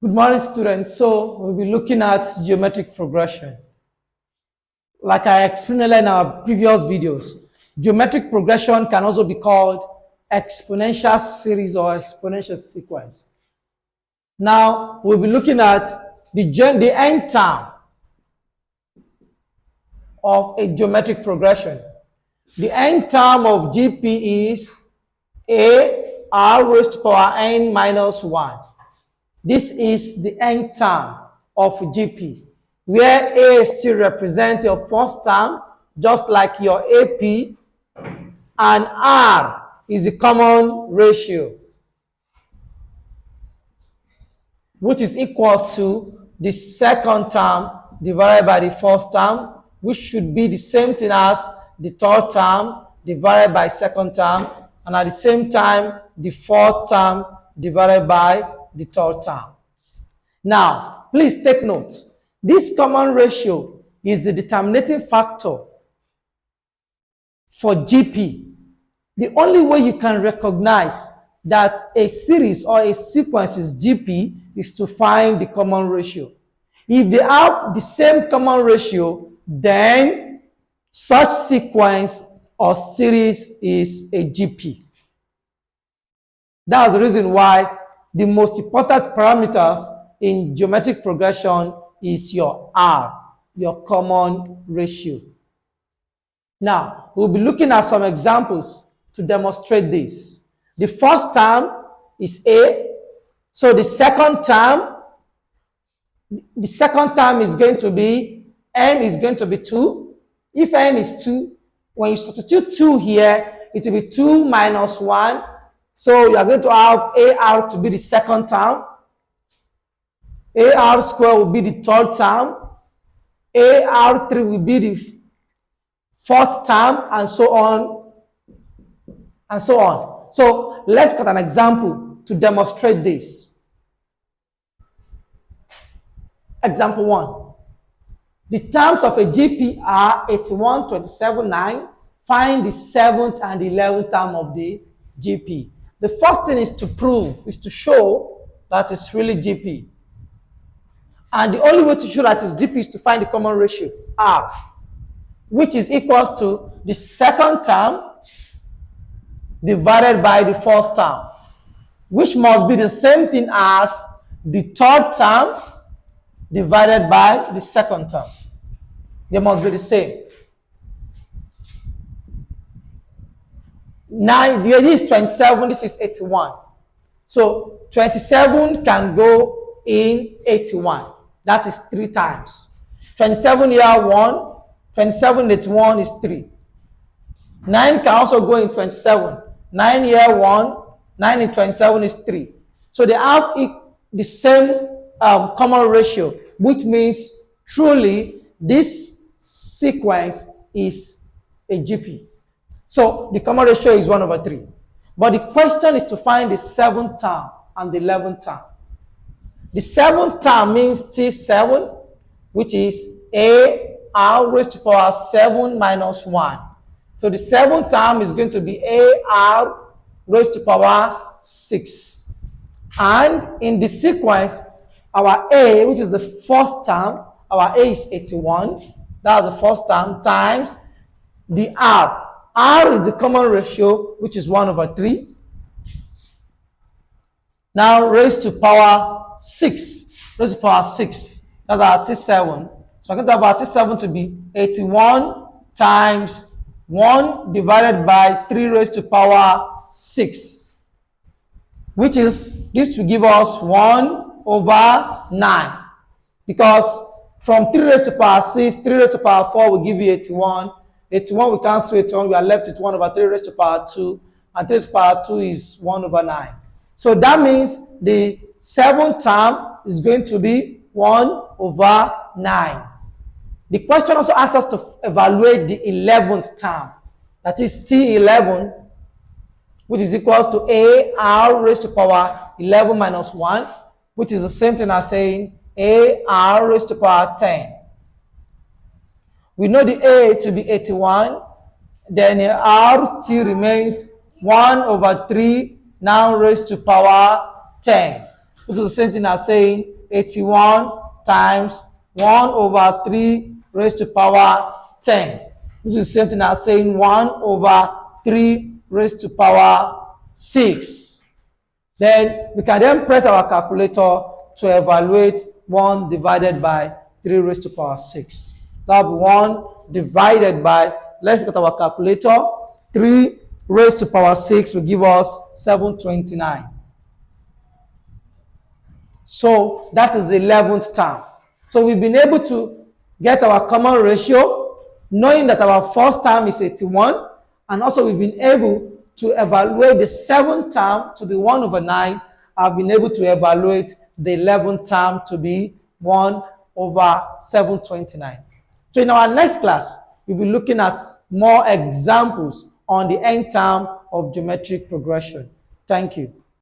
Good morning, students. So we'll be looking at geometric progression. Like I explained in our previous videos, geometric progression can also be called exponential series or exponential sequence. Now we'll be looking at the end term of a geometric progression. The end term of GP is a r raised to power n minus 1. This is the end term of GP, where A still represents your first term, just like your AP, and R is the common ratio, which is equals to the second term divided by the first term, which should be the same thing as the third term divided by second term, and at the same time, the fourth term divided by the third term. Now, please take note. This common ratio is the determining factor for GP. The only way you can recognize that a series or a sequence is GP is to find the common ratio. If they have the same common ratio, then such sequence or series is a GP. That's the reason why the most important parameters in geometric progression is your R, your common ratio. Now, we'll be looking at some examples to demonstrate this. The first term is A. So the second term is going to be, n is going to be 2. If n is 2, when you substitute 2 here, it will be 2 minus 1. So you are going to have AR to be the second term. AR square will be the third term. AR3 will be the fourth term, and so on, and so on. So let's get an example to demonstrate this. Example 1. The terms of a GP are 81, 27, 9. Find the 7th and the 11th term of the GP. The first thing is to show that it's really GP. And the only way to show that it's GP is to find the common ratio, R, which is equals to the second term divided by the first term, which must be the same thing as the third term divided by the second term. They must be the same. 9, this is 27, this is 81. So 27 can go in 81. That is 3 times. 27 here 1, 27 81 is 3. 9 can also go in 27. 9 here 1, 9 in 27 is 3. So they have the same common ratio, which means truly this sequence is a GP. So the common ratio is 1/3. But the question is to find the 7th term and the 11th term. The 7th term means T7, which is A R raised to power 7 minus 1. So the 7th term is going to be A R raised to power 6. And in the sequence, our A, which is the first term, our A is 81. That's the first term, times the R. R is the common ratio, which is 1/3. Now raised to power 6. Raised to power 6. That's our T7. So I'm going to have our T7 to be 81 times 1 divided by 3 raised to power 6. Which is, this will give us 1/9. Because from 3 raised to power 6, 3 raised to power 4 will give you 81. 81 we cancel 81, we are left with 1/3 raised to power 2. And 3 raised to power 2 is 1/9. So that means the 7th term is going to be 1/9. The question also asks us to evaluate the 11th term. That is T11, which is equals to AR raised to power 11 minus 1, which is the same thing as saying AR raised to power 10. We know the A to be 81, then the R still remains 1/3 now raised to power 10. which is the same thing as saying 81 times 1 over 3 raised to power 10, which is the same thing as saying 1 over 3 raised to power 6. Then we can then press our calculator to evaluate 1 divided by 3 raised to power 6. That will be 1 divided by, let's look at our calculator, 3 raised to power 6 will give us 729. So that is the 11th term. So we've been able to get our common ratio, knowing that our first term is 81, and also we've been able to evaluate the 7th term to be 1 over 9. I've been able to evaluate the 11th term to be 1 over 729. So in our next class, we'll be looking at more examples on the nth term of geometric progression. Thank you.